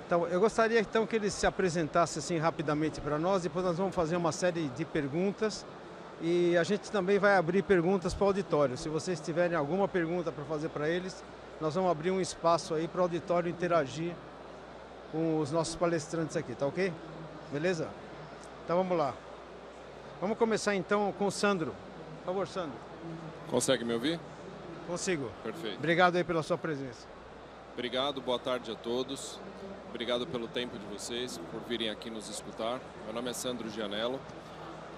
Então, eu gostaria então que ele se apresentasse assim rapidamente para nós, depois nós vamos fazer uma série de perguntas e a gente também vai abrir perguntas para o auditório. Se vocês tiverem alguma pergunta para fazer para eles, nós vamos abrir um espaço aí para o auditório interagir com os nossos palestrantes aqui, tá ok? Beleza? Então vamos lá. Vamos começar então com o Sandro. Por favor, Sandro. Consegue me ouvir? Consigo. Perfeito. Obrigado aí pela sua presença. Obrigado, boa tarde a todos. Obrigado pelo tempo de vocês, por virem aqui nos escutar. Meu nome é Sandro Gianello,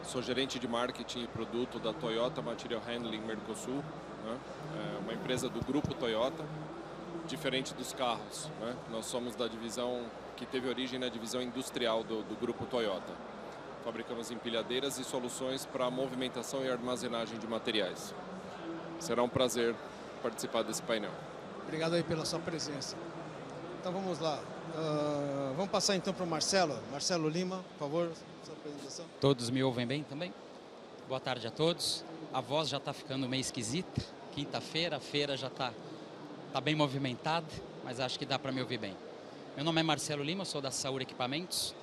sou gerente de marketing e produto da Toyota Material Handling Mercosul, né? É uma empresa do grupo Toyota, diferente dos carros, né? Nós somos da divisão que teve origem na divisão industrial do grupo Toyota. Fabricamos empilhadeiras e soluções para movimentação e armazenagem de materiais. Será um prazer participar desse painel. Obrigado aí pela sua presença. Então vamos lá. Vamos passar então para o Marcelo. Marcelo Lima, por favor, sua apresentação. Todos me ouvem bem também? Boa tarde a todos. A voz já está ficando meio esquisita. Quinta-feira, a feira já está bem movimentada, mas acho que dá para me ouvir bem. Meu nome é Marcelo Lima, sou da Saur Equipamentos.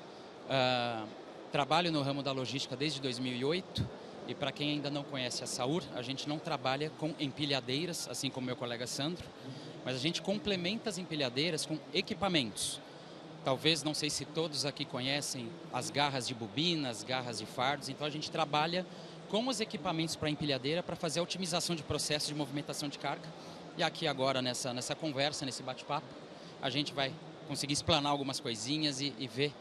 Trabalho no ramo da logística desde 2008 e para quem ainda não conhece a Saur, a gente não trabalha com empilhadeiras, assim como meu colega Sandro, mas a gente complementa as empilhadeiras com equipamentos. Talvez, não sei se todos aqui conhecem as garras de bobina, as garras de fardos, então a gente trabalha com os equipamentos para empilhadeira para fazer a otimização de processos de movimentação de carga. E aqui agora, nessa conversa, nesse bate-papo, a gente vai conseguir explanar algumas coisinhas e ver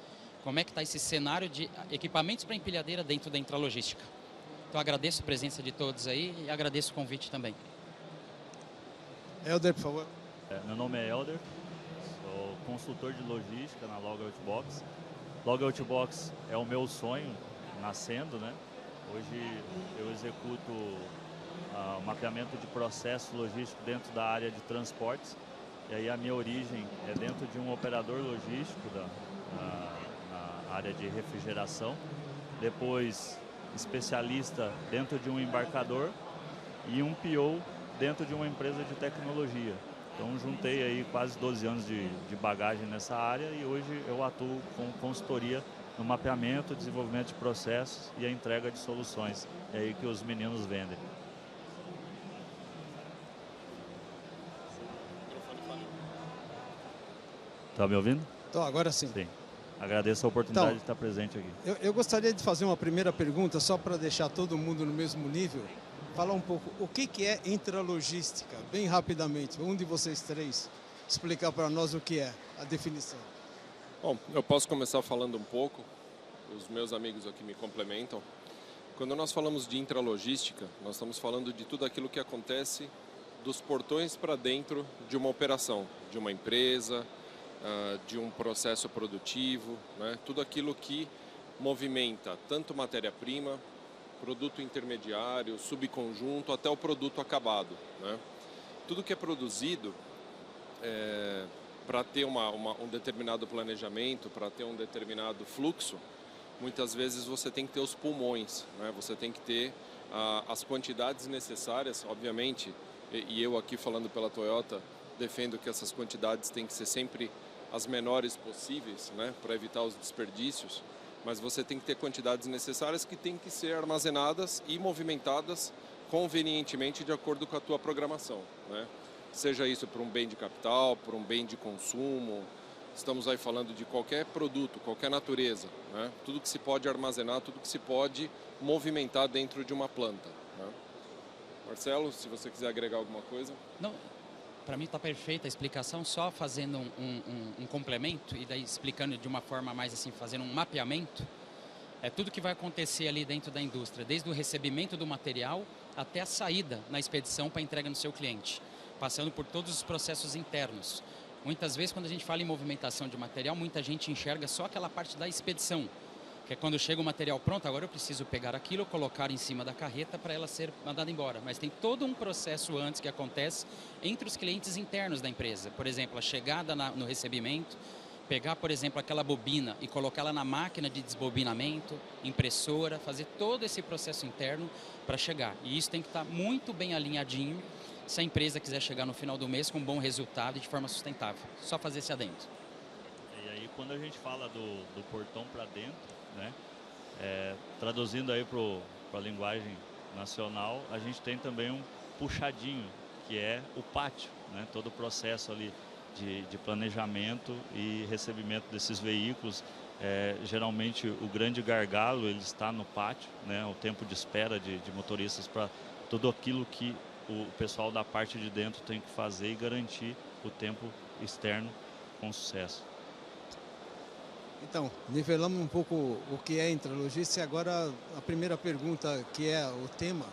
como é que está esse cenário de equipamentos para empilhadeira dentro da intralogística. Então agradeço a presença de todos aí e agradeço o convite também. Helder, por favor. Meu nome é Helder, sou consultor de logística na Logout Box. Logout Box é o meu sonho nascendo, né? Hoje eu executo o mapeamento de processo logístico dentro da área de transportes. E aí a minha origem é dentro de um operador logístico na área de refrigeração. Depois especialista dentro de um embarcador e um PO dentro de uma empresa de tecnologia. Então juntei aí quase 12 anos de bagagem nessa área e hoje eu atuo com consultoria no mapeamento, desenvolvimento de processos e a entrega de soluções. É aí que os meninos vendem. Tá me ouvindo? Então, agora sim. Sim. Agradeço a oportunidade de estar presente aqui. Eu gostaria de fazer uma primeira pergunta, só para deixar todo mundo no mesmo nível. Falar um pouco, o que é intralogística? Bem rapidamente, um de vocês três explicar para nós o que é a definição. Bom, eu posso começar falando um pouco, os meus amigos aqui me complementam. Quando nós falamos de intralogística, nós estamos falando de tudo aquilo que acontece dos portões para dentro de uma operação, de uma empresa, de um processo produtivo, né? Tudo aquilo que movimenta tanto matéria-prima, produto intermediário, subconjunto, até o produto acabado, né? Tudo que é produzido para ter um determinado planejamento, para ter um determinado fluxo, muitas vezes você tem que ter os pulmões, né? Você tem que ter as quantidades necessárias, obviamente, e eu aqui falando pela Toyota, defendo que essas quantidades têm que ser sempre as menores possíveis, né, para evitar os desperdícios, mas você tem que ter quantidades necessárias que têm que ser armazenadas e movimentadas convenientemente de acordo com a tua programação, né? Seja isso para um bem de capital, para um bem de consumo, estamos aí falando de qualquer produto, qualquer natureza, né? Tudo que se pode armazenar, tudo que se pode movimentar dentro de uma planta, né? Marcelo, se você quiser agregar alguma coisa. Não, para mim está perfeita a explicação, só fazendo um complemento e daí explicando de uma forma mais assim, fazendo um mapeamento. É tudo que vai acontecer ali dentro da indústria, desde o recebimento do material até a saída na expedição para entrega no seu cliente, passando por todos os processos internos. Muitas vezes, quando a gente fala em movimentação de material, muita gente enxerga só aquela parte da expedição, que é quando chega o material pronto, agora eu preciso pegar aquilo, colocar em cima da carreta para ela ser mandada embora. Mas tem todo um processo antes que acontece entre os clientes internos da empresa. Por exemplo, a chegada no recebimento, pegar, por exemplo, aquela bobina e colocá-la na máquina de desbobinamento, impressora, fazer todo esse processo interno para chegar. E isso tem que estar muito bem alinhadinho se a empresa quiser chegar no final do mês com um bom resultado e de forma sustentável. Só fazer esse adendo. E aí quando a gente fala do portão para dentro, né, traduzindo aí para a linguagem nacional, a gente tem também um puxadinho, que é o pátio, né, todo o processo ali de planejamento e recebimento desses veículos. Geralmente o grande gargalo ele está no pátio, né, o tempo de espera de motoristas para tudo aquilo que o pessoal da parte de dentro tem que fazer e garantir o tempo externo com sucesso. Então, nivelamos um pouco o que é intralogística e agora a primeira pergunta, que é o tema.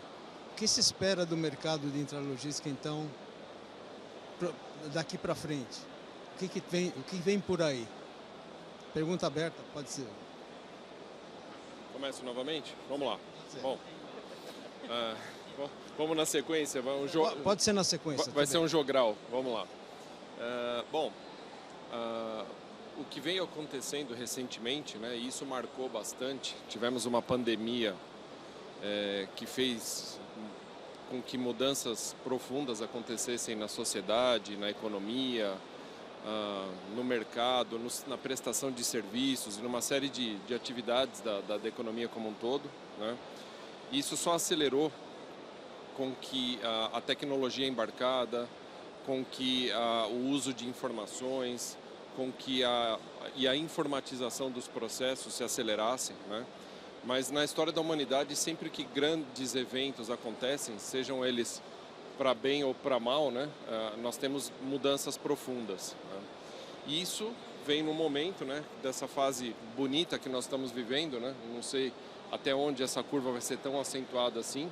O que se espera do mercado de intralogística, então, daqui para frente? O que vem por aí? Pergunta aberta, pode ser. Começo novamente? Vamos lá. Bom, vamos na sequência. Pode ser na sequência. Vai ser um jogral. Vamos lá. O que vem acontecendo recentemente, né, e isso marcou bastante, tivemos uma pandemia que fez com que mudanças profundas acontecessem na sociedade, na economia, no mercado, na prestação de serviços e numa série de atividades da economia como um todo, né? Isso só acelerou com que a tecnologia embarcada, com que o uso de informações, com que a informatização dos processos se acelerassem, né? Mas na história da humanidade, sempre que grandes eventos acontecem, sejam eles para bem ou para mal, né, nós temos mudanças profundas, né? E isso vem no momento, né, dessa fase bonita que nós estamos vivendo, né? Não sei até onde essa curva vai ser tão acentuada assim,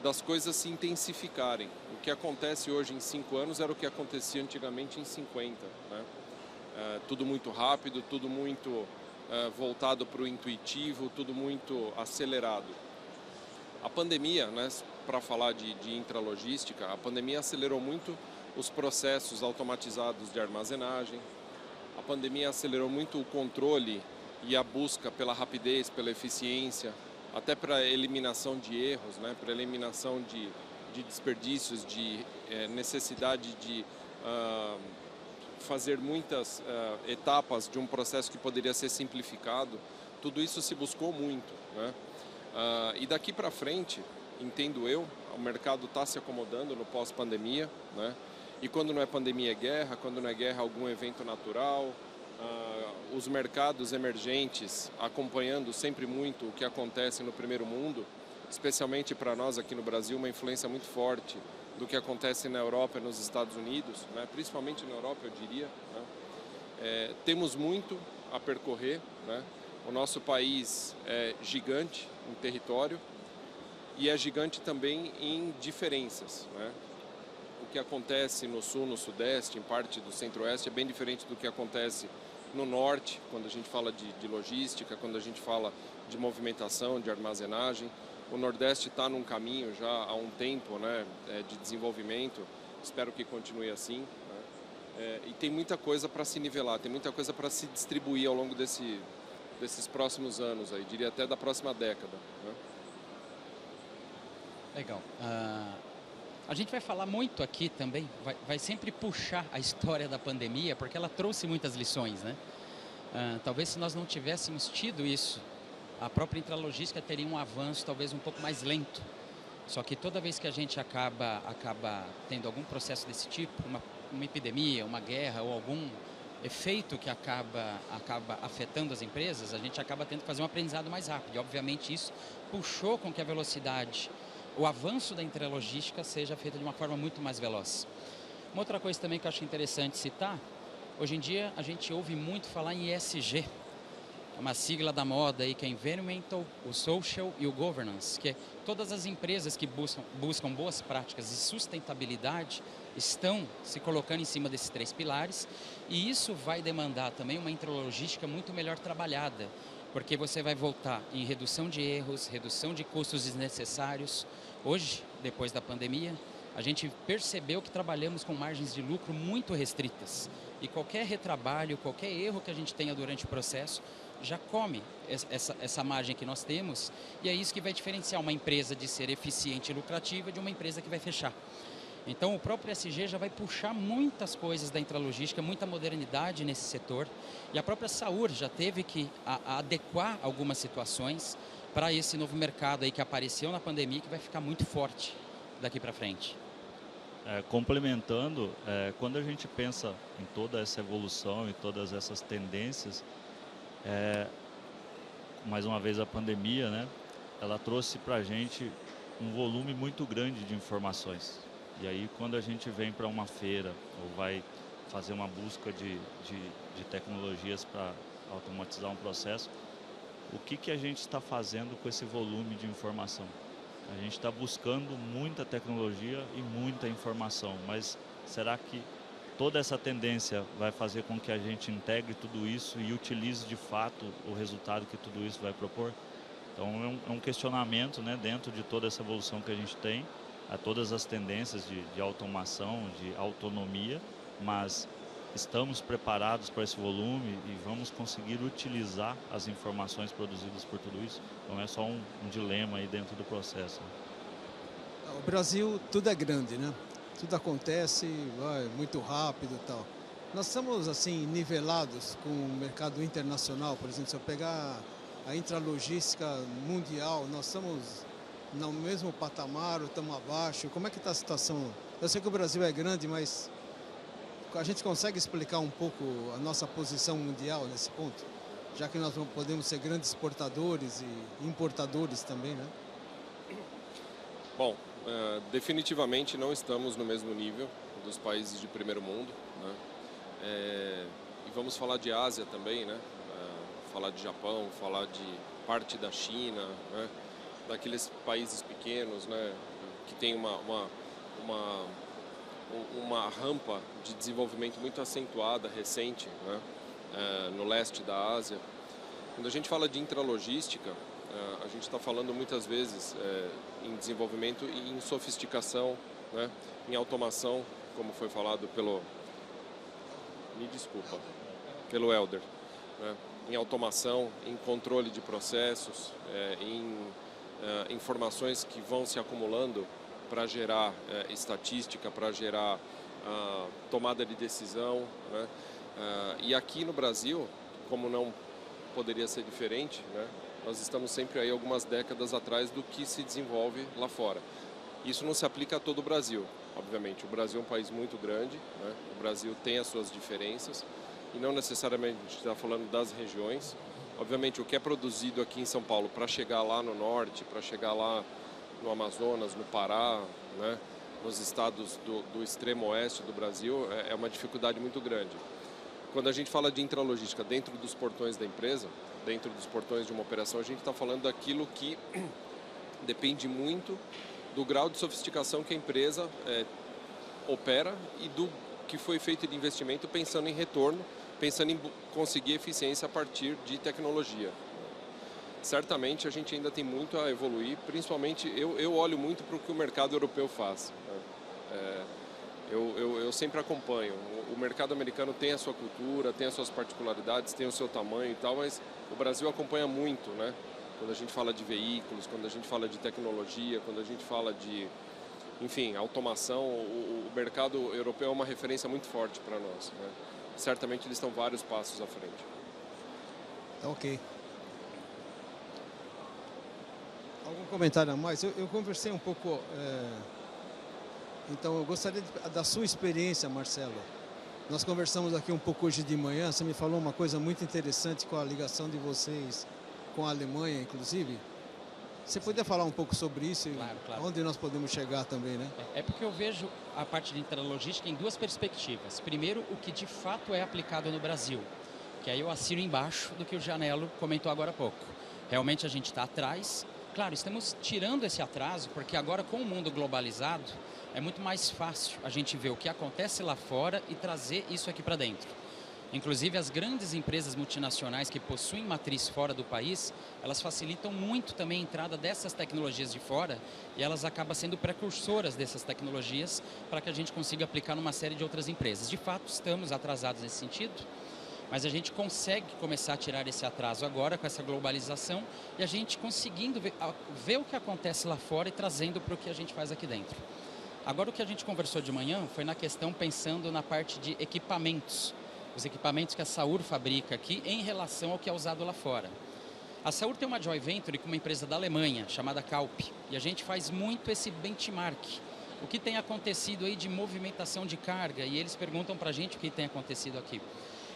das coisas se intensificarem. O que acontece hoje em 5 anos era o que acontecia antigamente em 50, né? Tudo muito rápido, tudo muito voltado para o intuitivo, tudo muito acelerado. A pandemia, né, para falar de intralogística, a pandemia acelerou muito os processos automatizados de armazenagem, a pandemia acelerou muito o controle e a busca pela rapidez, pela eficiência, até para eliminação de erros, né, para eliminação de desperdícios, de necessidade de fazer muitas etapas de um processo que poderia ser simplificado. Tudo isso se buscou muito, né? E daqui para frente, entendo eu, o mercado está se acomodando no pós-pandemia, né? E quando não é pandemia é guerra, quando não é guerra algum evento natural, os mercados emergentes acompanhando sempre muito o que acontece no primeiro mundo, especialmente para nós aqui no Brasil, uma influência muito forte do que acontece na Europa e nos Estados Unidos, né? Principalmente na Europa, eu diria, né? Temos muito a percorrer, né? O nosso país é gigante em território e é gigante também em diferenças, né? O que acontece no sul, no sudeste, em parte do centro-oeste, é bem diferente do que acontece no norte, quando a gente fala de logística, quando a gente fala de movimentação, de armazenagem. O Nordeste está num caminho já há um tempo, né, de desenvolvimento, espero que continue assim, né? E tem muita coisa para se nivelar, tem muita coisa para se distribuir ao longo desses próximos anos, aí, diria até da próxima década, né? Legal. A gente vai falar muito aqui também, vai sempre puxar a história da pandemia, porque ela trouxe muitas lições, né? Talvez se nós não tivéssemos tido isso, a própria intralogística teria um avanço talvez um pouco mais lento. Só que toda vez que a gente acaba tendo algum processo desse tipo, uma epidemia, uma guerra ou algum efeito que acaba afetando as empresas, a gente acaba tendo que fazer um aprendizado mais rápido. E, obviamente, isso puxou com que a velocidade, o avanço da intralogística seja feita de uma forma muito mais veloz. Uma outra coisa também que eu acho interessante citar, hoje em dia a gente ouve muito falar em ESG, uma sigla da moda aí que é Environmental, o Social e o Governance, que é todas as empresas que buscam boas práticas e sustentabilidade estão se colocando em cima desses 3 pilares, e isso vai demandar também uma intralogística muito melhor trabalhada, porque você vai voltar em redução de erros, redução de custos desnecessários. Hoje, depois da pandemia, a gente percebeu que trabalhamos com margens de lucro muito restritas, e qualquer retrabalho, qualquer erro que a gente tenha durante o processo já come essa margem que nós temos, e é isso que vai diferenciar uma empresa de ser eficiente e lucrativa de uma empresa que vai fechar. Então o próprio ESG já vai puxar muitas coisas da intralogística, muita modernidade nesse setor. E a própria Saúr já teve que adequar algumas situações para esse novo mercado aí que apareceu na pandemia, que vai ficar muito forte daqui para frente. Complementando, quando a gente pensa em toda essa evolução e todas essas tendências, mais uma vez a pandemia, né, ela trouxe para a gente um volume muito grande de informações. E aí quando a gente vem para uma feira ou vai fazer uma busca de tecnologias para automatizar um processo, o que a gente está fazendo com esse volume de informação? A gente está buscando muita tecnologia e muita informação, mas será que toda essa tendência vai fazer com que a gente integre tudo isso e utilize de fato o resultado que tudo isso vai propor? Então é um questionamento, né, dentro de toda essa evolução que a gente tem, a todas as tendências de automação, de autonomia, mas estamos preparados para esse volume e vamos conseguir utilizar as informações produzidas por tudo isso? Então é só um dilema aí dentro do processo. O Brasil, tudo é grande, né? Tudo acontece, vai muito rápido e tal. Nós estamos assim nivelados com o mercado internacional, por exemplo, se eu pegar a intralogística mundial, nós estamos no mesmo patamar ou estamos abaixo? Como é que está a situação? Eu sei que o Brasil é grande, mas a gente consegue explicar um pouco a nossa posição mundial nesse ponto? Já que nós podemos ser grandes exportadores e importadores também, né? Bom, definitivamente não estamos no mesmo nível dos países de primeiro mundo, né? E vamos falar de Ásia também, né? Falar de Japão, falar de parte da China, né? Daqueles países pequenos, né? Que tem uma rampa de desenvolvimento muito acentuada, recente, né? No leste da Ásia. Quando a gente fala de intralogística, a gente está falando muitas vezes em desenvolvimento e em sofisticação, né? Em automação, como foi falado pelo Elder, né? Em automação, em controle de processos, em informações que vão se acumulando para gerar estatística, para gerar tomada de decisão, né? E aqui no Brasil, como não poderia ser diferente, né? Nós estamos sempre aí algumas décadas atrás do que se desenvolve lá fora. Isso não se aplica a todo o Brasil, obviamente. O Brasil é um país muito grande, né? O Brasil tem as suas diferenças e não necessariamente a gente está falando das regiões. Obviamente, o que é produzido aqui em São Paulo para chegar lá no norte, para chegar lá no Amazonas, no Pará, né? Nos estados do extremo oeste do Brasil, é uma dificuldade muito grande. Quando a gente fala de intralogística dentro dos portões da empresa, dentro dos portões de uma operação, a gente está falando daquilo que depende muito do grau de sofisticação que a empresa opera e do que foi feito de investimento pensando em retorno, pensando em conseguir eficiência a partir de tecnologia. Certamente a gente ainda tem muito a evoluir, principalmente eu olho muito para o que o mercado europeu faz, né? Eu sempre acompanho. O mercado americano tem a sua cultura, tem as suas particularidades, tem o seu tamanho e tal, mas o Brasil acompanha muito, né? Quando a gente fala de veículos, quando a gente fala de tecnologia, quando a gente fala de, enfim, automação, o mercado europeu é uma referência muito forte para nós, né? Certamente eles estão vários passos à frente. Tá ok. Algum comentário a mais? Eu conversei um pouco... Então, eu gostaria da sua experiência, Marcelo. Nós conversamos aqui um pouco hoje de manhã, você me falou uma coisa muito interessante com a ligação de vocês com a Alemanha, inclusive. Você poderia falar um pouco sobre isso? Claro, claro. Onde nós podemos chegar também, né? É porque eu vejo a parte de intralogística em duas perspectivas. Primeiro, o que de fato é aplicado no Brasil, que aí eu assino embaixo do que o Janello comentou agora há pouco. Realmente a gente está atrás. Claro, estamos tirando esse atraso, porque agora com o mundo globalizado, é muito mais fácil a gente ver o que acontece lá fora e trazer isso aqui para dentro. Inclusive, as grandes empresas multinacionais que possuem matriz fora do país, elas facilitam muito também a entrada dessas tecnologias de fora e elas acabam sendo precursoras dessas tecnologias para que a gente consiga aplicar numa série de outras empresas. De fato, estamos atrasados nesse sentido, mas a gente consegue começar a tirar esse atraso agora com essa globalização e a gente conseguindo ver o que acontece lá fora e trazendo para o que a gente faz aqui dentro. Agora, o que a gente conversou de manhã foi na questão pensando na parte de equipamentos. Os equipamentos que a Saur fabrica aqui em relação ao que é usado lá fora. A Saur tem uma joint venture com uma empresa da Alemanha, chamada Kaup. E a gente faz muito esse benchmark. O que tem acontecido aí de movimentação de carga? E eles perguntam para a gente o que tem acontecido aqui.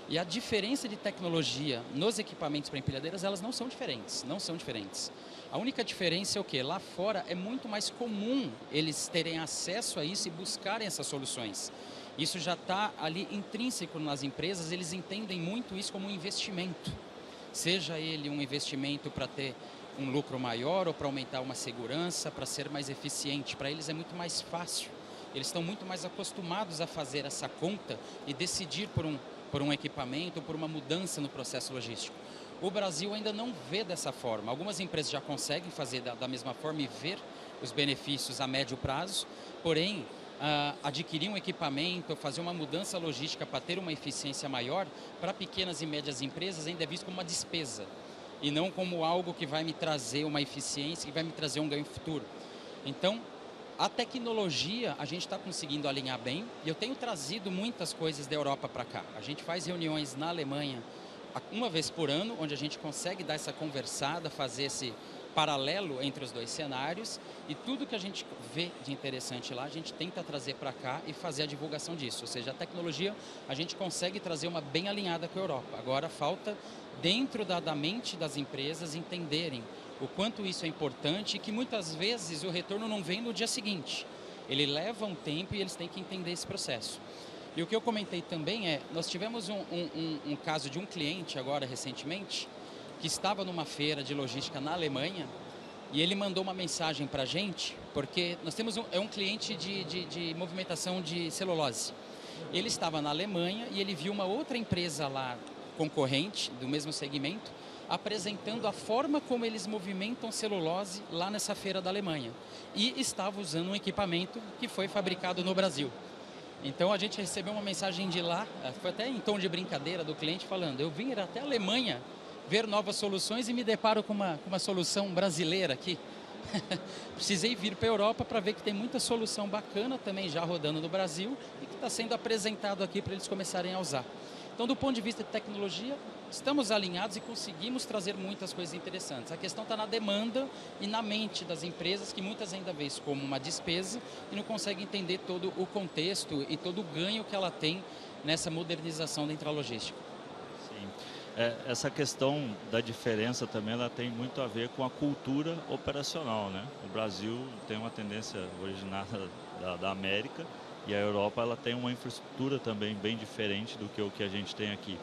E a diferença de tecnologia nos equipamentos para empilhadeiras, elas não são diferentes, não são diferentes. A única diferença é o quê? Lá fora é muito mais comum eles terem acesso a isso e buscarem essas soluções. Isso já está ali intrínseco nas empresas, eles entendem muito isso como um investimento. Seja ele um investimento para ter um lucro maior ou para aumentar uma segurança, para ser mais eficiente. Para eles é muito mais fácil. Eles estão muito mais acostumados a fazer essa conta e decidir por um equipamento, por uma mudança no processo logístico. O Brasil ainda não vê dessa forma. Algumas empresas já conseguem fazer da mesma forma e ver os benefícios a médio prazo, porém, adquirir um equipamento, fazer uma mudança logística para ter uma eficiência maior, para pequenas e médias empresas ainda é visto como uma despesa e não como algo que vai me trazer uma eficiência, que vai me trazer um ganho futuro. Então, a tecnologia a gente está conseguindo alinhar bem e eu tenho trazido muitas coisas da Europa para cá. A gente faz reuniões na Alemanha uma vez por ano, onde a gente consegue dar essa conversada, fazer esse paralelo entre os dois cenários e tudo que a gente vê de interessante lá, a gente tenta trazer para cá e fazer a divulgação disso. Ou seja, a tecnologia a gente consegue trazer uma bem alinhada com a Europa. Agora falta dentro da mente das empresas entenderem o quanto isso é importante e que muitas vezes o retorno não vem no dia seguinte. Ele leva um tempo e eles têm que entender esse processo. E o que eu comentei também é, nós tivemos um caso de um cliente agora recentemente, que estava numa feira de logística na Alemanha e ele mandou uma mensagem para a gente, porque nós temos um cliente de movimentação de celulose. Ele estava na Alemanha e ele viu uma outra empresa lá, concorrente, do mesmo segmento, apresentando a forma como eles movimentam celulose lá nessa feira da Alemanha. E estava usando um equipamento que foi fabricado no Brasil. Então a gente recebeu uma mensagem de lá, foi até em tom de brincadeira do cliente falando, eu vim até a Alemanha ver novas soluções e me deparo com uma solução brasileira aqui. Precisei vir para a Europa para ver que tem muita solução bacana também já rodando no Brasil e que está sendo apresentado aqui para eles começarem a usar. Então, do ponto de vista de tecnologia, estamos alinhados e conseguimos trazer muitas coisas interessantes. A questão está na demanda e na mente das empresas, que muitas ainda veem isso como uma despesa e não conseguem entender todo o contexto e todo o ganho que ela tem nessa modernização da intralogística. Sim. Essa questão da diferença também ela tem muito a ver com a cultura operacional, né? O Brasil tem uma tendência originada da América e a Europa ela tem uma infraestrutura também bem diferente do que o que a gente tem aqui.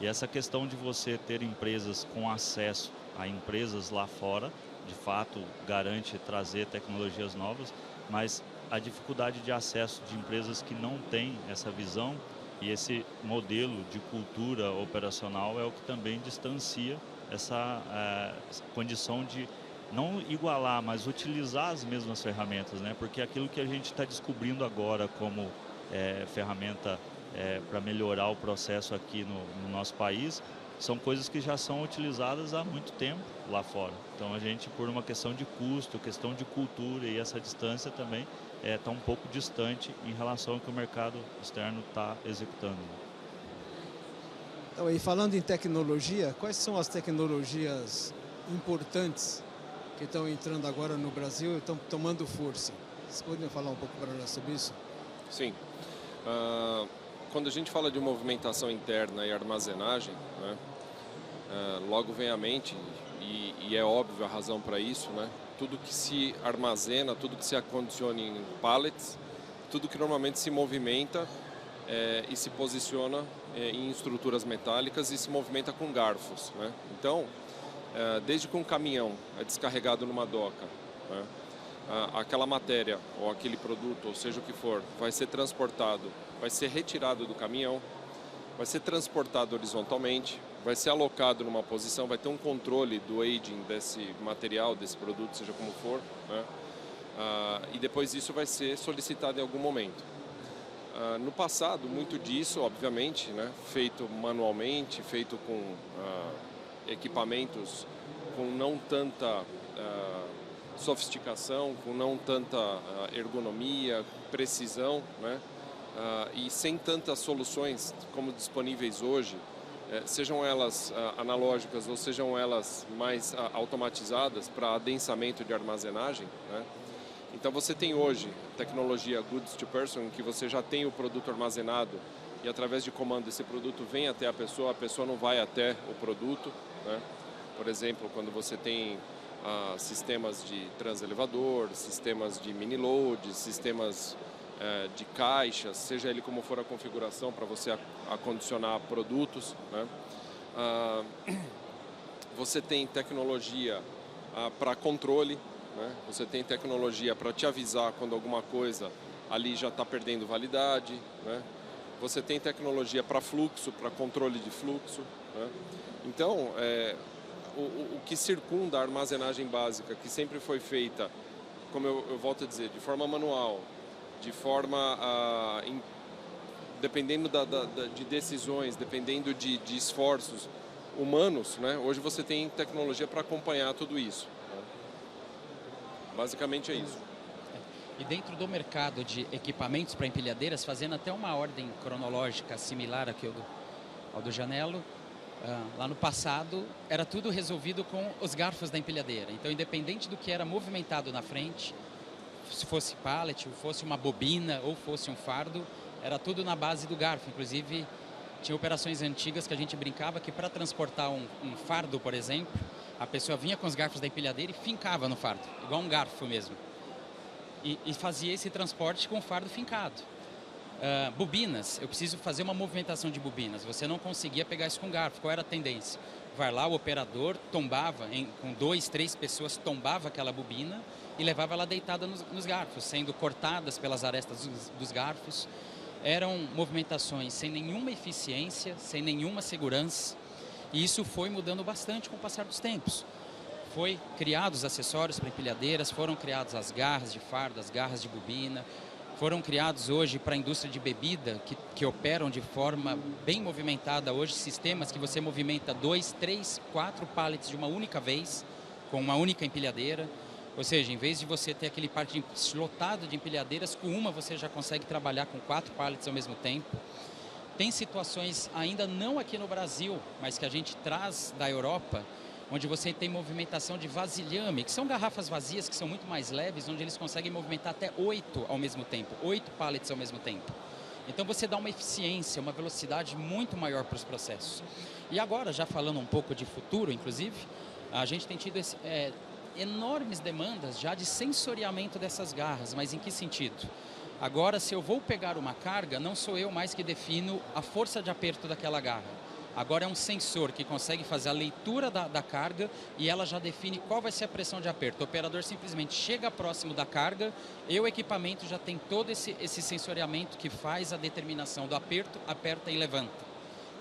E essa questão de você ter empresas com acesso a empresas lá fora, de fato garante trazer tecnologias novas, mas a dificuldade de acesso de empresas que não têm essa visão e esse modelo de cultura operacional é o que também distancia essa condição de não igualar, mas utilizar as mesmas ferramentas, né? Porque aquilo que a gente está descobrindo agora como ferramenta para melhorar o processo aqui no nosso país, são coisas que já são utilizadas há muito tempo lá fora. Então a gente, por uma questão de custo, questão de cultura e essa distância também, está um pouco distante em relação ao que o mercado externo está executando. Então, e falando em tecnologia, quais são as tecnologias importantes que estão entrando agora no Brasil e estão tomando força? Vocês podem falar um pouco para nós sobre isso? Sim. Quando a gente fala de movimentação interna e armazenagem, né, logo vem à mente, e é óbvio a razão para isso, né, tudo que se armazena, tudo que se acondiciona em pallets, tudo que normalmente se movimenta e se posiciona em estruturas metálicas e se movimenta com garfos, né? Então, desde que um caminhão é descarregado numa doca, né, aquela matéria ou aquele produto, ou seja o que for, vai ser transportado, vai ser retirado do caminhão, vai ser transportado horizontalmente, vai ser alocado numa posição, vai ter um controle do aging desse material, desse produto, seja como for, né? E depois isso vai ser solicitado em algum momento. No passado, muito disso, obviamente, né, feito manualmente, feito com equipamentos com não tanta sofisticação, com não tanta ergonomia, precisão, né? E sem tantas soluções como disponíveis hoje, sejam elas analógicas ou sejam elas mais automatizadas para adensamento de armazenagem, né? Então você tem hoje tecnologia Goods to Person, em que você já tem o produto armazenado e através de comando esse produto vem até a pessoa não vai até o produto, né? Por exemplo, quando você tem sistemas de transelevador, sistemas de mini load, sistemas de caixas, seja ele como for a configuração para você acondicionar produtos, né? Você tem tecnologia para controle, né? Você tem tecnologia para te avisar quando alguma coisa ali já está perdendo validade, né? Você tem tecnologia para fluxo, para controle de fluxo, né? Então, o que circunda a armazenagem básica, que sempre foi feita, como eu volto a dizer, de forma manual, de forma, dependendo de decisões, dependendo de esforços humanos, né? Hoje você tem tecnologia para acompanhar tudo isso, né? Basicamente é isso. E dentro do mercado de equipamentos para empilhadeiras, fazendo até uma ordem cronológica similar aqui ao do Janello, lá no passado era tudo resolvido com os garfos da empilhadeira. Então, independente do que era movimentado na frente, se fosse pallet, ou fosse uma bobina, ou fosse um fardo, era tudo na base do garfo. Inclusive, tinha operações antigas que a gente brincava que para transportar um fardo, por exemplo, a pessoa vinha com os garfos da empilhadeira e fincava no fardo, igual um garfo mesmo. E fazia esse transporte com o fardo fincado. Bobinas, eu preciso fazer uma movimentação de bobinas. Você não conseguia pegar isso com garfo. Qual era a tendência? Vai lá, o operador tombava, com 2, 3 pessoas, tombava aquela bobina e levava ela deitada nos garfos, sendo cortadas pelas arestas dos garfos. Eram movimentações sem nenhuma eficiência, sem nenhuma segurança. E isso foi mudando bastante com o passar dos tempos. Foi criados acessórios para empilhadeiras, foram criadas as garras de fardo, as garras de bobina, foram criados hoje para a indústria de bebida, que operam de forma bem movimentada hoje, sistemas que você movimenta 2, 3, 4 pallets de uma única vez, com uma única empilhadeira. Ou seja, em vez de você ter aquele parque lotado de empilhadeiras, com uma você já consegue trabalhar com 4 pallets ao mesmo tempo. Tem situações, ainda não aqui no Brasil, mas que a gente traz da Europa, onde você tem movimentação de vasilhame, que são garrafas vazias, que são muito mais leves, onde eles conseguem movimentar até 8 ao mesmo tempo, 8 pallets ao mesmo tempo. Então você dá uma eficiência, uma velocidade muito maior para os processos. E agora, já falando um pouco de futuro, inclusive, a gente tem tido enormes demandas já de sensoriamento dessas garras, mas em que sentido? Agora, se eu vou pegar uma carga, não sou eu mais que defino a força de aperto daquela garra. Agora é um sensor que consegue fazer a leitura da carga e ela já define qual vai ser a pressão de aperto. O operador simplesmente chega próximo da carga e o equipamento já tem todo esse sensoriamento que faz a determinação do aperto, aperta e levanta.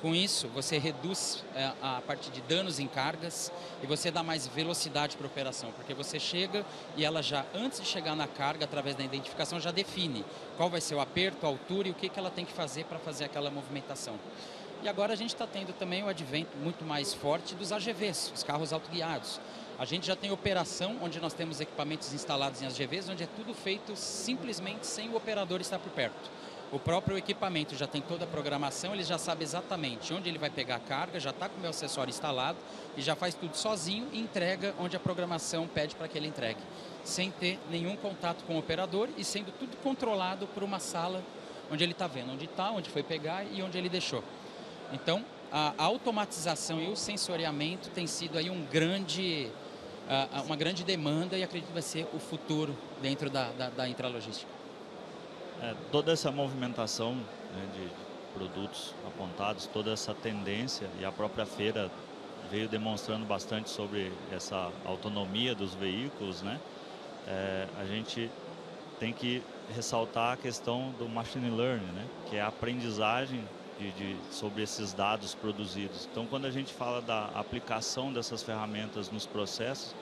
Com isso, você reduz a parte de danos em cargas e você dá mais velocidade para a operação, porque você chega e ela já, antes de chegar na carga, através da identificação, já define qual vai ser o aperto, a altura e o que ela tem que fazer para fazer aquela movimentação. E agora a gente está tendo também o advento muito mais forte dos AGVs, os carros autoguiados. A gente já tem operação onde nós temos equipamentos instalados em AGVs, onde é tudo feito simplesmente sem o operador estar por perto. O próprio equipamento já tem toda a programação, ele já sabe exatamente onde ele vai pegar a carga, já está com o meu acessório instalado e já faz tudo sozinho e entrega onde a programação pede para que ele entregue, sem ter nenhum contato com o operador e sendo tudo controlado por uma sala onde ele está vendo onde está, onde foi pegar e onde ele deixou. Então, a automatização e o sensoriamento tem sido aí uma grande demanda e acredito que vai ser o futuro dentro da intralogística. Toda essa movimentação, né, de produtos apontados, toda essa tendência e a própria feira veio demonstrando bastante sobre essa autonomia dos veículos, né? A gente tem que ressaltar a questão do machine learning, né, que é a aprendizagem sobre esses dados produzidos. Então, quando a gente fala da aplicação dessas ferramentas nos processos,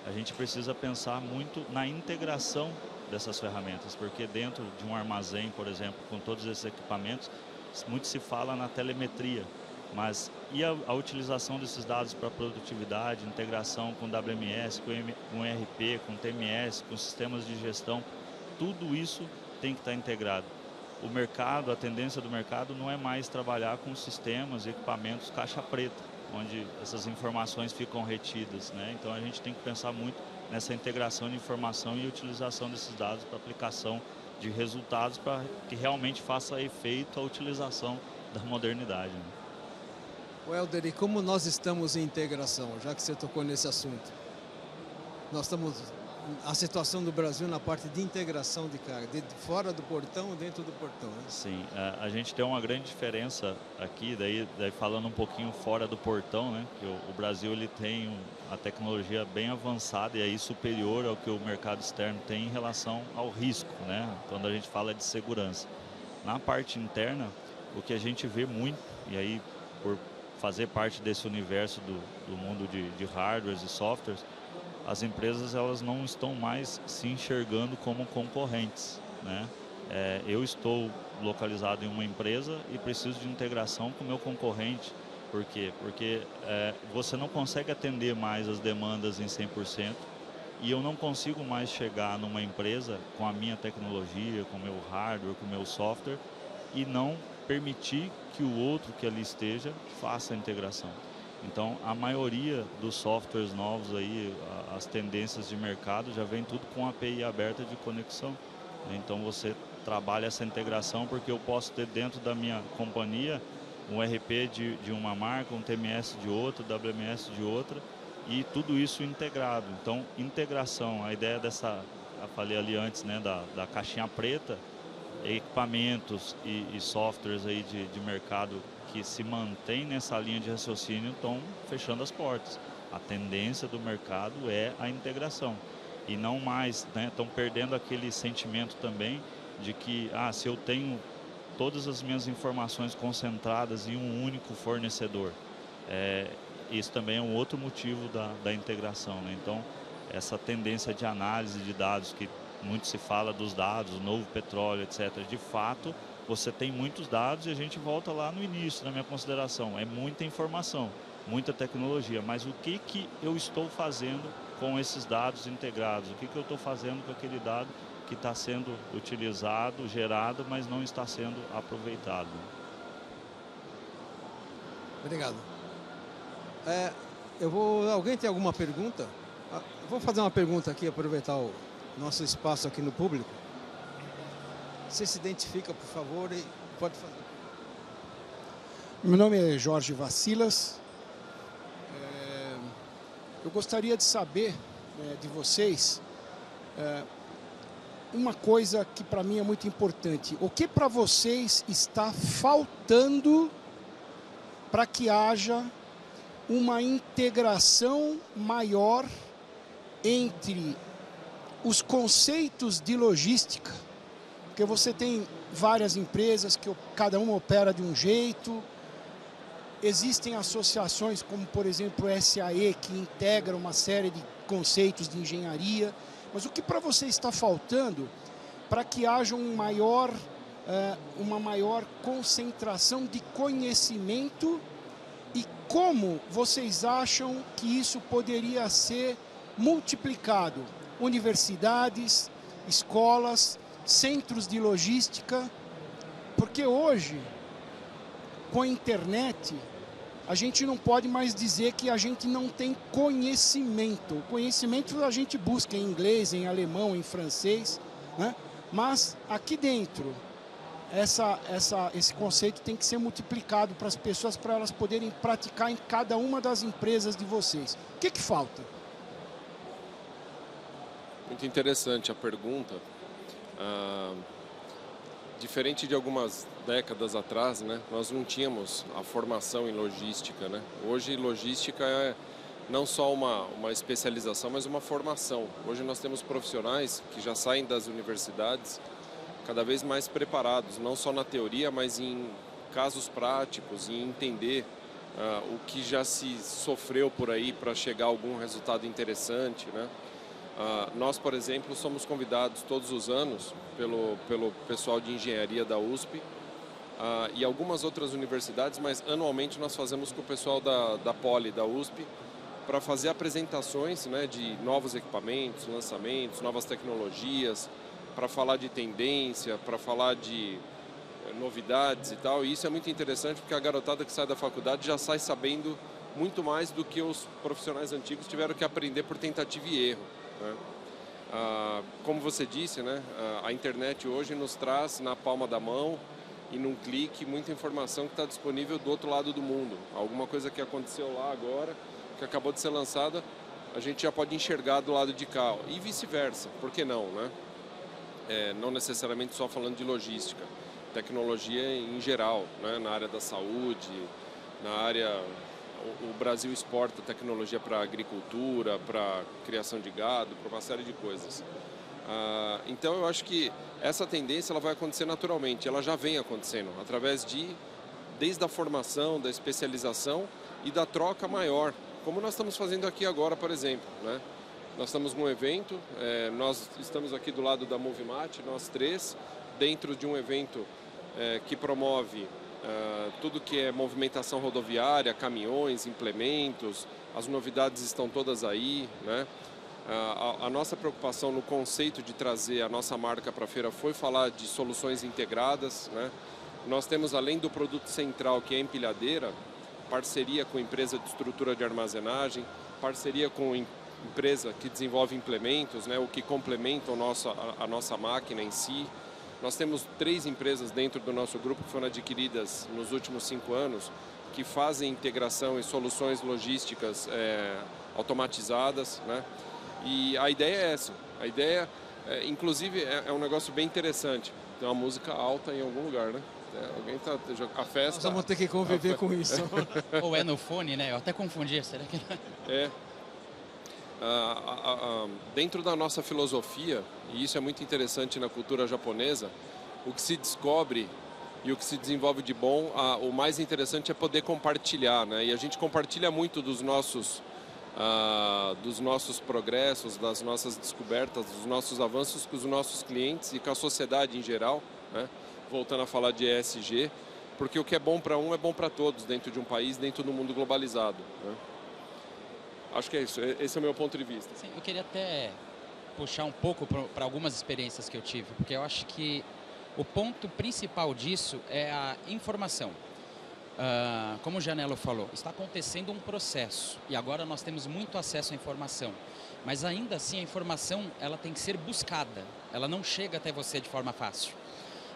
a gente precisa pensar muito na integração dessas ferramentas, porque dentro de um armazém, por exemplo, com todos esses equipamentos, muito se fala na telemetria, Mas e a utilização desses dados para produtividade, integração com WMS, com ERP, com TMS, com sistemas de gestão, tudo isso tem que estar integrado. O mercado, a tendência do mercado não é mais trabalhar com sistemas e equipamentos caixa preta, onde essas informações ficam retidas, né? Então a gente tem que pensar muito nessa integração de informação e utilização desses dados para aplicação de resultados para que realmente faça efeito a utilização da modernidade, né? Welder, e como nós estamos em integração, já que você tocou nesse assunto? Nós estamos... A situação do Brasil na parte de integração de carga, de fora do portão, dentro do portão, né? Sim, a gente tem uma grande diferença aqui, daí falando um pouquinho fora do portão, né? Que o Brasil ele tem a tecnologia bem avançada e aí superior ao que o mercado externo tem em relação ao risco, né? Quando a gente fala de segurança. Na parte interna, o que a gente vê muito, e aí por fazer parte desse universo do mundo de hardwares e softwares, as empresas elas não estão mais se enxergando como concorrentes, né? Eu estou localizado em uma empresa e preciso de integração com o meu concorrente. Por quê? Porque você não consegue atender mais as demandas em 100% e eu não consigo mais chegar numa empresa com a minha tecnologia, com o meu hardware, com o meu software e não permitir que o outro que ali esteja faça a integração. Então, a maioria dos softwares novos aí, as tendências de mercado já vem tudo com API aberta de conexão. Então, você trabalha essa integração porque eu posso ter dentro da minha companhia um RP de uma marca, um TMS de outra, WMS de outra e tudo isso integrado. Então, integração, a ideia dessa, eu falei ali antes, né, da caixinha preta, equipamentos e softwares aí de mercado que se mantém nessa linha de raciocínio estão fechando as portas. A tendência do mercado é a integração e não mais, né, estão perdendo aquele sentimento também de que se eu tenho todas as minhas informações concentradas em um único fornecedor, isso também é um outro motivo da integração, né? Então essa tendência de análise de dados que muito se fala dos dados, o novo petróleo, etc. De fato, você tem muitos dados e a gente volta lá no início da minha consideração. É muita informação, muita tecnologia, mas o que eu estou fazendo com esses dados integrados? O que eu estou fazendo com aquele dado que está sendo utilizado, gerado, mas não está sendo aproveitado? Obrigado. Alguém tem alguma pergunta? Vou fazer uma pergunta aqui, aproveitar o nosso espaço aqui no público. Você se identifica, por favor, e pode fazer. Meu nome é Jorge Vassilas. Eu gostaria de saber de vocês uma coisa que para mim é muito importante. O que para vocês está faltando para que haja uma integração maior entre os conceitos de logística? Porque você tem várias empresas que cada uma opera de um jeito. Existem associações como, por exemplo, o SAE, que integra uma série de conceitos de engenharia. Mas o que para você está faltando para que haja uma maior concentração de conhecimento e como vocês acham que isso poderia ser multiplicado? Universidades, escolas, centros de logística, porque hoje, com a internet, a gente não pode mais dizer que a gente não tem conhecimento. O conhecimento a gente busca em inglês, em alemão, em francês, né? Mas aqui dentro, esse conceito tem que ser multiplicado para as pessoas, para elas poderem praticar em cada uma das empresas de vocês. O que falta? Muito interessante a pergunta. Diferente de algumas décadas atrás, né, nós não tínhamos a formação em logística, né? Hoje, logística é não só uma especialização, mas uma formação. Hoje nós temos profissionais que já saem das universidades cada vez mais preparados, não só na teoria, mas em casos práticos, em entender o que já se sofreu por aí para chegar a algum resultado interessante, né? Nós, por exemplo, somos convidados todos os anos pelo pessoal de engenharia da USP e algumas outras universidades, mas anualmente nós fazemos com o pessoal da Poli, da USP, para fazer apresentações, né, de novos equipamentos, lançamentos, novas tecnologias, para falar de tendência, para falar de novidades e tal. E isso é muito interessante porque a garotada que sai da faculdade já sai sabendo muito mais do que os profissionais antigos tiveram que aprender por tentativa e erro, né? Como você disse, né, a internet hoje nos traz na palma da mão e num clique muita informação que está disponível do outro lado do mundo. Alguma coisa que aconteceu lá agora, que acabou de ser lançada, a gente já pode enxergar do lado de cá. E vice-versa, por que não, né? Não necessariamente só falando de logística, tecnologia em geral, né? Na área da saúde, na área... O Brasil exporta tecnologia para agricultura, para criação de gado, para uma série de coisas. Então eu acho que essa tendência ela vai acontecer naturalmente, ela já vem acontecendo, através desde a formação, da especialização e da troca maior, como nós estamos fazendo aqui agora, por exemplo, né? Nós estamos num evento, nós estamos aqui do lado da Movimart, nós três, dentro de um evento que promove tudo que é movimentação rodoviária, caminhões, implementos, as novidades estão todas aí, né? A nossa preocupação no conceito de trazer a nossa marca para a feira foi falar de soluções integradas, né? Nós temos, além do produto central, que é a empilhadeira, parceria com empresa de estrutura de armazenagem, parceria com empresa que desenvolve implementos, né? O que complementa a nossa máquina em si. Nós temos 3 empresas dentro do nosso grupo que foram adquiridas nos últimos 5 anos, que fazem integração e soluções logísticas automatizadas, né? E a ideia é essa. A ideia, inclusive, é um negócio bem interessante. Tem uma música alta em algum lugar, né? Alguém tá... A festa... Nós vamos ter que conviver com isso. Ou é no fone, né? Eu até confundi. Será que... Dentro da nossa filosofia, e isso é muito interessante na cultura japonesa, o que se descobre e o que se desenvolve de bom, o mais interessante é poder compartilhar, né? E a gente compartilha muito dos nossos progressos, das nossas descobertas, dos nossos avanços com os nossos clientes e com a sociedade em geral, né? Voltando a falar de ESG, porque o que é bom para um é bom para todos dentro de um país, dentro do mundo globalizado, né? Acho que é isso, esse é o meu ponto de vista. Sim, eu queria até puxar um pouco para algumas experiências que eu tive, porque eu acho que o ponto principal disso é a informação. Como o Janello falou, está acontecendo um processo e agora nós temos muito acesso à informação, mas ainda assim a informação ela tem que ser buscada, ela não chega até você de forma fácil.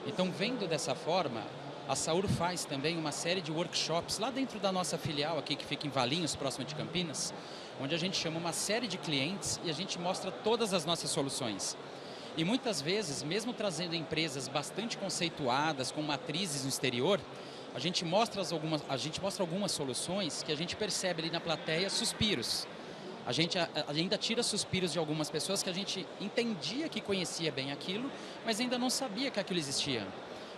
Então, vendo dessa forma, a Saur faz também uma série de workshops lá dentro da nossa filial aqui, que fica em Valinhos, próximo de Campinas, onde a gente chama uma série de clientes e a gente mostra todas as nossas soluções. E muitas vezes, mesmo trazendo empresas bastante conceituadas, com matrizes no exterior, a gente mostra algumas soluções que a gente percebe ali na plateia suspiros. A gente ainda tira suspiros de algumas pessoas que a gente entendia que conhecia bem aquilo, mas ainda não sabia que aquilo existia.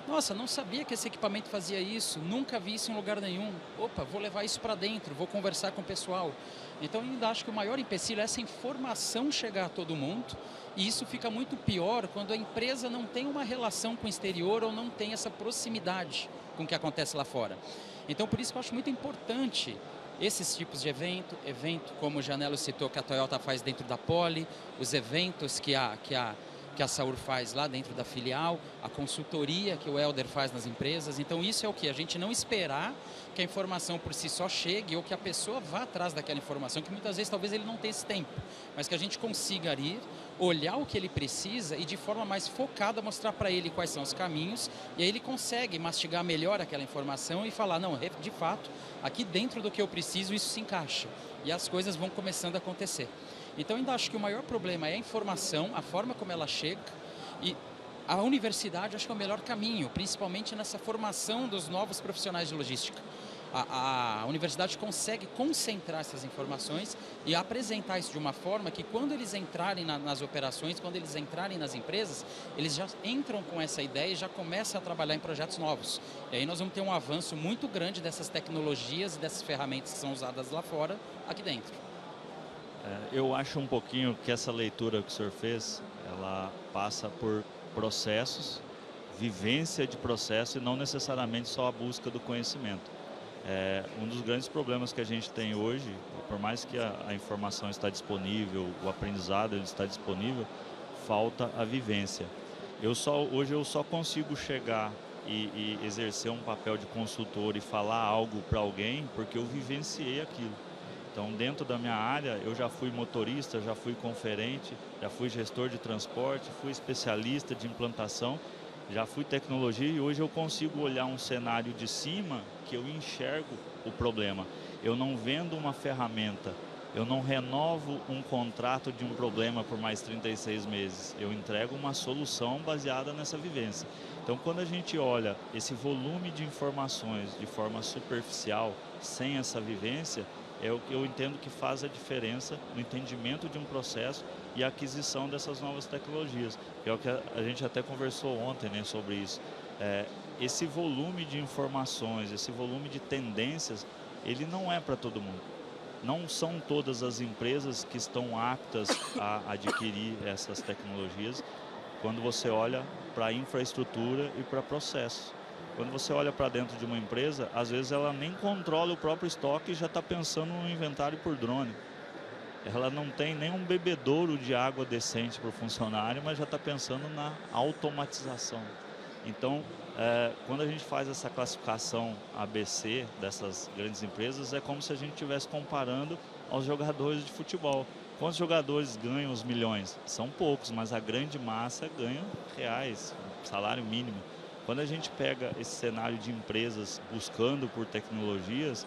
Nossa, não sabia que esse equipamento fazia isso, nunca vi isso em lugar nenhum. Opa, vou levar isso para dentro, vou conversar com o pessoal. Então, eu ainda acho que o maior empecilho é essa informação chegar a todo mundo, e isso fica muito pior quando a empresa não tem uma relação com o exterior ou não tem essa proximidade com o que acontece lá fora. Então, por isso que eu acho muito importante esses tipos de evento como o Janello citou, que a Toyota faz dentro da Poli, os eventos que a Saur faz lá dentro da filial, a consultoria que o Helder faz nas empresas. Então isso é o que? A gente não esperar que a informação por si só chegue ou que a pessoa vá atrás daquela informação, que muitas vezes talvez ele não tenha esse tempo, mas que a gente consiga ir, olhar o que ele precisa e de forma mais focada mostrar para ele quais são os caminhos, e aí ele consegue mastigar melhor aquela informação e falar, não, de fato, aqui dentro do que eu preciso isso se encaixa, e as coisas vão começando a acontecer. Então, ainda acho que o maior problema é a informação, a forma como ela chega, e a universidade acho que é o melhor caminho, principalmente nessa formação dos novos profissionais de logística. A universidade consegue concentrar essas informações e apresentar isso de uma forma que quando eles entrarem nas operações, quando eles entrarem nas empresas, eles já entram com essa ideia e já começam a trabalhar em projetos novos. E aí nós vamos ter um avanço muito grande dessas tecnologias e dessas ferramentas que são usadas lá fora, aqui dentro. Eu acho um pouquinho que essa leitura que o senhor fez, ela passa por processos, vivência de processo e não necessariamente só a busca do conhecimento. Um dos grandes problemas que a gente tem hoje, por mais que a informação está disponível, o aprendizado ele está disponível, falta a vivência. Hoje eu só consigo chegar e exercer um papel de consultor e falar algo para alguém porque eu vivenciei aquilo. Então, dentro da minha área, eu já fui motorista, já fui conferente, já fui gestor de transporte, fui especialista de implantação, já fui tecnologia e hoje eu consigo olhar um cenário de cima que eu enxergo o problema. Eu não vendo uma ferramenta, eu não renovo um contrato de um problema por mais 36 meses. Eu entrego uma solução baseada nessa vivência. Então, quando a gente olha esse volume de informações de forma superficial, sem essa vivência, é o que eu entendo que faz a diferença no entendimento de um processo e a aquisição dessas novas tecnologias. Que é o que a gente até conversou ontem, né, sobre isso. Esse volume de informações, esse volume de tendências, ele não é para todo mundo. Não são todas as empresas que estão aptas a adquirir essas tecnologias quando você olha para a infraestrutura e para processos. Quando você olha para dentro de uma empresa, às vezes ela nem controla o próprio estoque e já está pensando no inventário por drone. Ela não tem nem um bebedouro de água decente para o funcionário, mas já está pensando na automatização. Então, quando a gente faz essa classificação ABC dessas grandes empresas, é como se a gente estivesse comparando aos jogadores de futebol. Quantos jogadores ganham os milhões? São poucos, mas a grande massa ganha reais, salário mínimo. Quando a gente pega esse cenário de empresas buscando por tecnologias,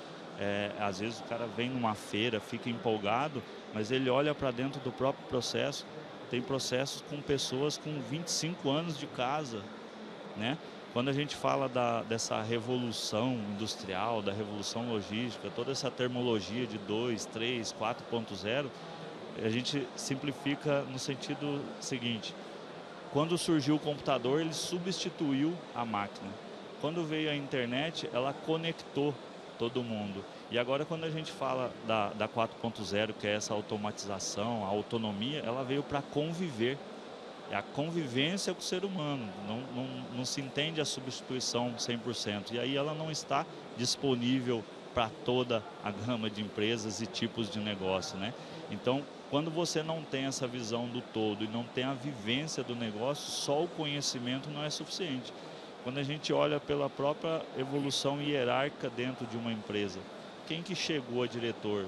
às vezes o cara vem numa feira, fica empolgado, mas ele olha para dentro do próprio processo. Tem processos com pessoas com 25 anos de casa, né? Quando a gente fala dessa revolução industrial, da revolução logística, toda essa termologia de 2, 3, 4.0, a gente simplifica no sentido seguinte: quando surgiu o computador, ele substituiu a máquina. Quando veio a internet, ela conectou todo mundo. E agora, quando a gente fala da 4.0, que é essa automatização, a autonomia, ela veio para conviver. É a convivência com o ser humano. Não se entende a substituição 100%. E aí ela não está disponível para toda a gama de empresas e tipos de negócio, né? Então, quando você não tem essa visão do todo e não tem a vivência do negócio, só o conhecimento não é suficiente. Quando a gente olha pela própria evolução hierárquica dentro de uma empresa, quem que chegou a diretor,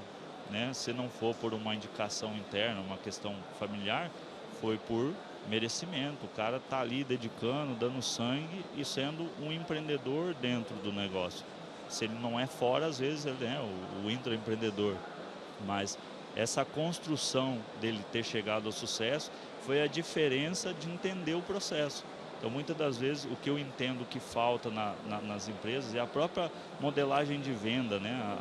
né? Se não for por uma indicação interna, uma questão familiar, foi por merecimento. O cara está ali dedicando, dando sangue e sendo um empreendedor dentro do negócio. Se ele não é fora, às vezes ele é o intraempreendedor. Mas essa construção dele ter chegado ao sucesso foi a diferença de entender o processo. Então, muitas das vezes, o que eu entendo que falta nas empresas é a própria modelagem de venda, né?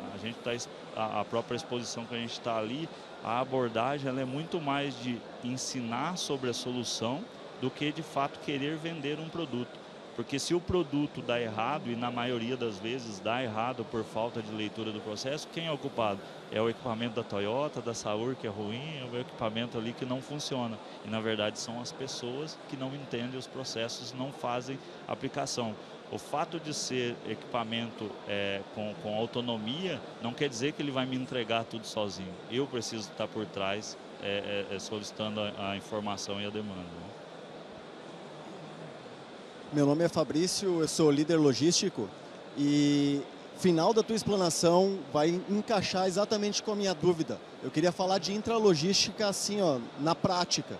A própria exposição que a gente está ali, a abordagem ela é muito mais de ensinar sobre a solução do que, de fato, querer vender um produto. Porque se o produto dá errado, e na maioria das vezes dá errado por falta de leitura do processo, quem é o culpado? É o equipamento da Toyota, da Saur que é ruim, é o equipamento ali que não funciona. E na verdade são as pessoas que não entendem os processos, não fazem aplicação. O fato de ser equipamento com autonomia não quer dizer que ele vai me entregar tudo sozinho. Eu preciso estar por trás solicitando a informação e a demanda, né? Meu nome é Fabrício, eu sou líder logístico e final da tua explanação vai encaixar exatamente com a minha dúvida. Eu queria falar de intralogística assim, ó, na prática.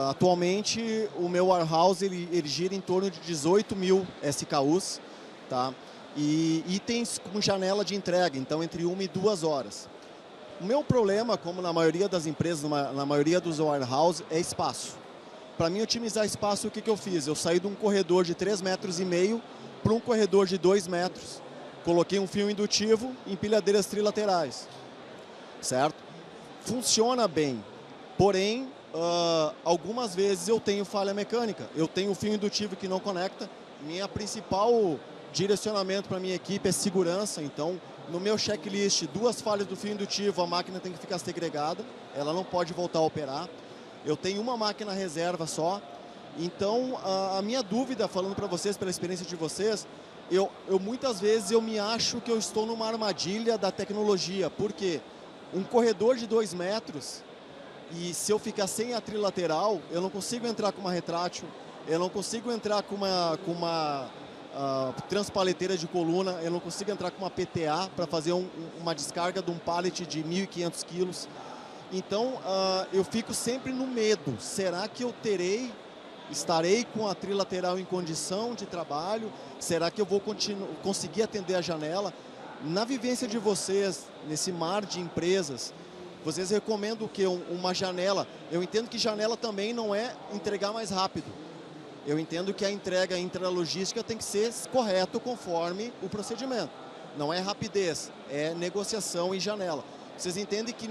Atualmente o meu warehouse ele gira em torno de 18 mil SKUs, tá? E itens com janela de entrega, então entre 1 e 2 horas. O meu problema, como na maioria das empresas, na maioria dos warehouse, é espaço. Para mim otimizar espaço, o que eu fiz? Eu saí de um corredor de 3,5 metros para um corredor de 2 metros. Coloquei um fio indutivo em empilhadeiras trilaterais, certo? Funciona bem, porém, algumas vezes eu tenho falha mecânica. Eu tenho um fio indutivo que não conecta. Minha principal direcionamento para minha equipe é segurança, então no meu checklist, 2 falhas do fio indutivo, a máquina tem que ficar segregada, ela não pode voltar a operar. Eu tenho uma máquina reserva só Então, a minha dúvida, falando para vocês, pela experiência de vocês, eu muitas vezes eu me acho que eu estou numa armadilha da tecnologia. Por quê? Um corredor de 2 metros, e se eu ficar sem a trilateral, eu não consigo entrar com uma retrátil, eu não consigo entrar com uma transpaleteira de coluna, eu não consigo entrar com uma PTA para fazer uma descarga de um pallet de 1.500 quilos. Então, eu fico sempre no medo. Será que eu estarei com a trilateral em condição de trabalho? Será que eu vou conseguir atender a janela? Na vivência de vocês, nesse mar de empresas, vocês recomendam o quê? Uma janela? Eu entendo que janela também não é entregar mais rápido. Eu entendo que a entrega intralogística tem que ser correto conforme o procedimento. Não é rapidez, é negociação e janela. Vocês entendem que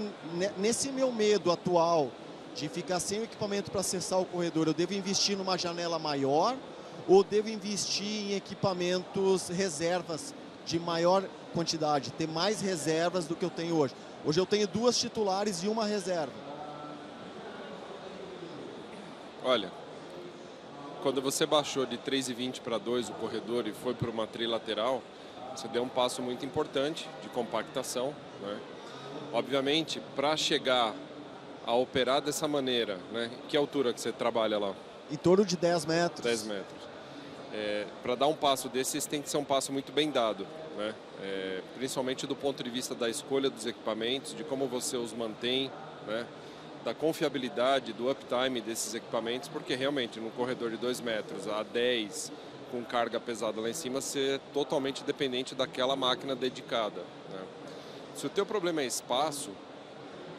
nesse meu medo atual de ficar sem o equipamento para acessar o corredor, eu devo investir numa janela maior ou devo investir em equipamentos reservas de maior quantidade, ter mais reservas do que eu tenho hoje? Hoje eu tenho 2 titulares e 1 reserva. Olha, quando você baixou de 3,20 para 2 o corredor e foi para uma trilateral, você deu um passo muito importante de compactação, né? Obviamente, para chegar a operar dessa maneira, né? Que altura que você trabalha lá? Em torno de 10 metros. 10 metros. Para dar um passo desses tem que ser um passo muito bem dado, né? Principalmente do ponto de vista da escolha dos equipamentos, de como você os mantém, né? Da confiabilidade, do uptime desses equipamentos, porque realmente no corredor de 2 metros a 10 com carga pesada lá em cima, você é totalmente dependente daquela máquina dedicada, né? Se o teu problema é espaço,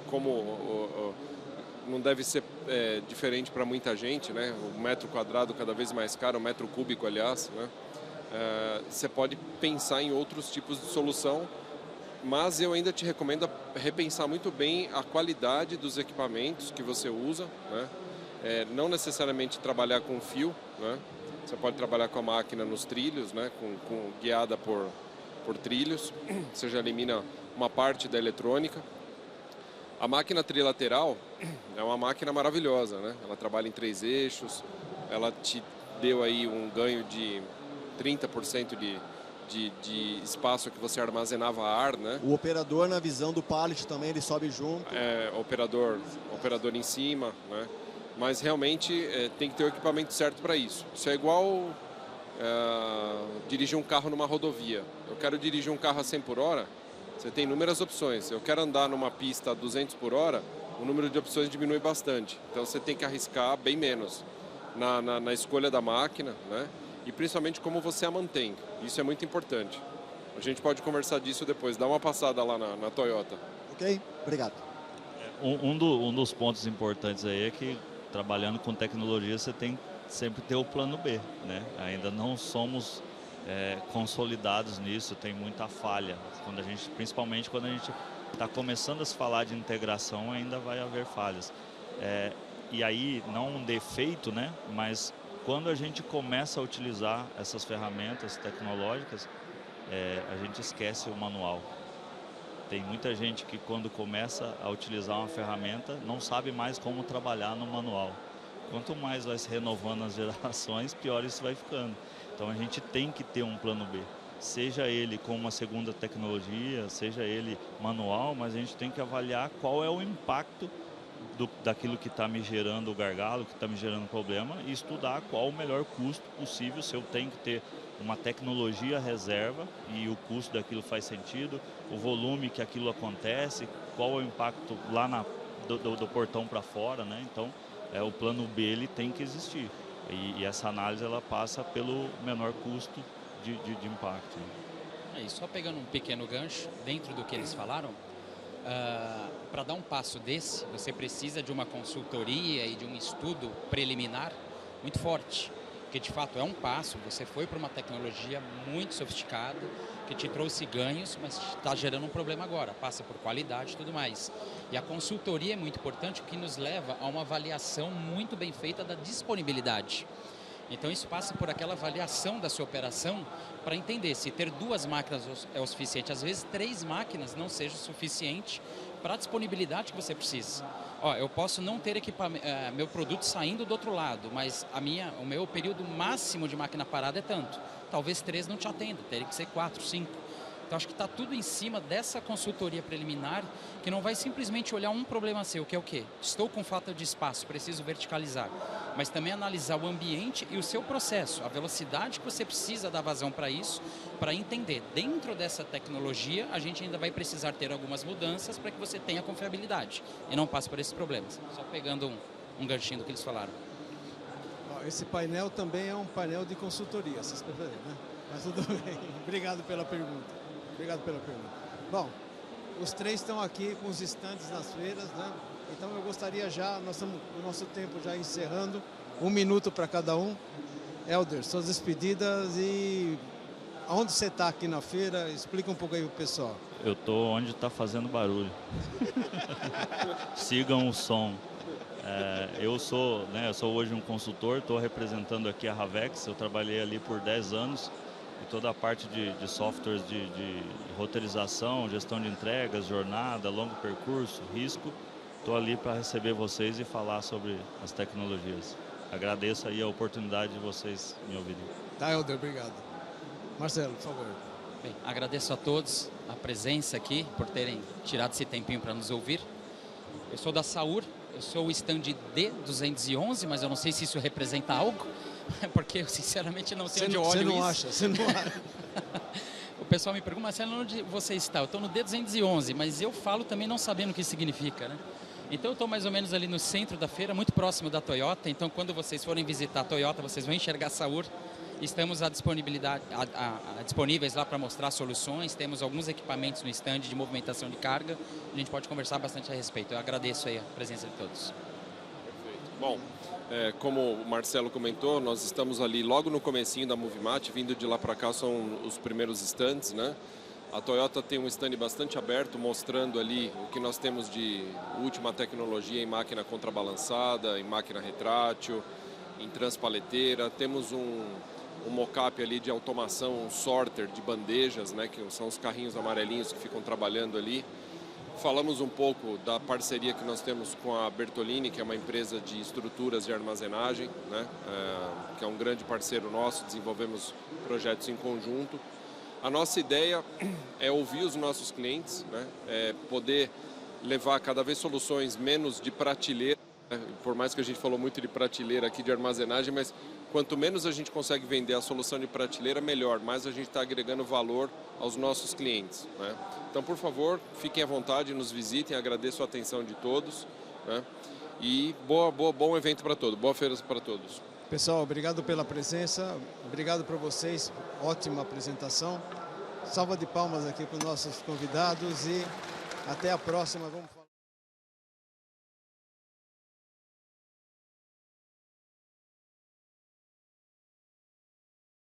como não deve ser diferente para muita gente, né? O metro quadrado cada vez mais caro, o metro cúbico, aliás, né? Você pode pensar em outros tipos de solução, mas eu ainda te recomendo repensar muito bem a qualidade dos equipamentos que você usa, né? Não necessariamente trabalhar com fio, né? Você pode trabalhar com a máquina nos trilhos, né? Guiada por trilhos, você já elimina uma parte da eletrônica. A máquina trilateral é uma máquina maravilhosa, né? Ela trabalha em 3 eixos, ela te deu aí um ganho de 30% de espaço que você armazenava ar, né? O operador, na visão do pallet também, ele sobe junto. Operador em cima, né? Mas realmente tem que ter o equipamento certo para isso. Isso é igual dirigir um carro numa rodovia. Eu quero dirigir um carro a 100 por hora, você tem inúmeras opções. Eu quero andar numa pista a 200 por hora, o número de opções diminui bastante. Então você tem que arriscar bem menos na escolha da máquina, né? E principalmente como você a mantém. Isso é muito importante. A gente pode conversar disso depois. Dá uma passada lá na Toyota. Ok? Obrigado. Um dos pontos importantes aí é que, trabalhando com tecnologia, você tem sempre ter o plano B, né? Ainda não somos consolidados nisso, tem muita falha. Principalmente quando a gente está começando a se falar de integração, ainda vai haver falhas. E aí, não um defeito, né? Mas quando a gente começa a utilizar essas ferramentas tecnológicas, a gente esquece o manual. Tem muita gente que, quando começa a utilizar uma ferramenta, não sabe mais como trabalhar no manual. Quanto mais vai se renovando as gerações, pior isso vai ficando. Então a gente tem que ter um plano B. Seja ele com uma segunda tecnologia, seja ele manual, mas a gente tem que avaliar qual é o impacto daquilo que está me gerando o gargalo, que está me gerando problema, e estudar qual o melhor custo possível, se eu tenho que ter uma tecnologia reserva e o custo daquilo faz sentido, o volume que aquilo acontece, qual é o impacto lá do portão para fora, né? Então, o plano B ele tem que existir. E essa análise ela passa pelo menor custo de impacto. E só pegando um pequeno gancho, dentro do que eles falaram, para dar um passo desse, você precisa de uma consultoria e de um estudo preliminar muito forte. Porque de fato é um passo, você foi para uma tecnologia muito sofisticada, que te trouxe ganhos, mas está gerando um problema agora, passa por qualidade e tudo mais. E a consultoria é muito importante, o que nos leva a uma avaliação muito bem feita da disponibilidade. Então isso passa por aquela avaliação da sua operação para entender se ter 2 máquinas é o suficiente. Às vezes 3 máquinas não seja o suficiente para a disponibilidade que você precisa. Ó, eu posso não ter meu produto saindo do outro lado, mas o meu período máximo de máquina parada é tanto. Talvez 3 não te atenda, teria que ser 4, 5. Então acho que está tudo em cima dessa consultoria preliminar, que não vai simplesmente olhar um problema seu, que é o quê? Estou com falta de espaço, preciso verticalizar. Mas também analisar o ambiente e o seu processo, a velocidade que você precisa dar vazão para isso, para entender. Dentro dessa tecnologia, a gente ainda vai precisar ter algumas mudanças para que você tenha confiabilidade e não passe por esses problemas. Só pegando um ganchinho do que eles falaram. Esse painel também é um painel de consultoria, vocês preferem, né? Mas tudo bem. Obrigado pela pergunta. Obrigado pela pergunta. Bom, os 3 estão aqui com os estandes nas feiras, né? Então eu gostaria já, nós estamos o nosso tempo já encerrando, 1 minuto para cada um. Helder, suas despedidas e aonde você está aqui na feira? Explica um pouco aí pro pessoal. Eu tô onde está fazendo barulho. Sigam o som. Eu sou hoje um consultor, estou representando aqui a Ravex. Eu trabalhei ali por 10 anos. E toda a parte de softwares de roteirização, gestão de entregas, jornada, longo percurso, risco. Estou ali para receber vocês e falar sobre as tecnologias. Agradeço aí a oportunidade de vocês me ouvirem. Tá, Helder, obrigado. Marcelo, por favor. Bem, agradeço a todos a presença aqui, por terem tirado esse tempinho para nos ouvir. Eu sou da Saur, eu sou o stand D211, mas eu não sei se isso representa algo. Porque eu sinceramente não sei onde eu olho isso. Você não acha. O pessoal me pergunta, Marcelo, onde você está? Eu estou no D211, mas eu falo também não sabendo o que significa, né? Então eu estou mais ou menos ali no centro da feira, muito próximo da Toyota. Então quando vocês forem visitar a Toyota, vocês vão enxergar a Saur. Estamos disponíveis lá para mostrar soluções. Temos alguns equipamentos no stand de movimentação de carga. A gente pode conversar bastante a respeito. Eu agradeço aí a presença de todos. Perfeito. Bom, como o Marcelo comentou, nós estamos ali logo no comecinho da Movimart, vindo de lá para cá são os primeiros stands, né? A Toyota tem um stand bastante aberto, mostrando ali o que nós temos de última tecnologia em máquina contrabalançada, em máquina retrátil, em transpaleteira. Temos um mock-up ali de automação, um sorter de bandejas, né? Que são os carrinhos amarelinhos que ficam trabalhando ali. Falamos um pouco da parceria que nós temos com a Bertolini, que é uma empresa de estruturas de armazenagem, né? Que é um grande parceiro nosso, desenvolvemos projetos em conjunto. A nossa ideia é ouvir os nossos clientes, né? Poder levar cada vez soluções menos de prateleira, né? Por mais que a gente falou muito de prateleira aqui de armazenagem, mas quanto menos a gente consegue vender a solução de prateleira, melhor, mais a gente está agregando valor aos nossos clientes, né? Então, por favor, fiquem à vontade, nos visitem, agradeço a atenção de todos, né? E bom evento para todos, boa feira para todos. Pessoal, obrigado pela presença, obrigado para vocês, ótima apresentação. Salva de palmas aqui para os nossos convidados e até a próxima. Vamos falar.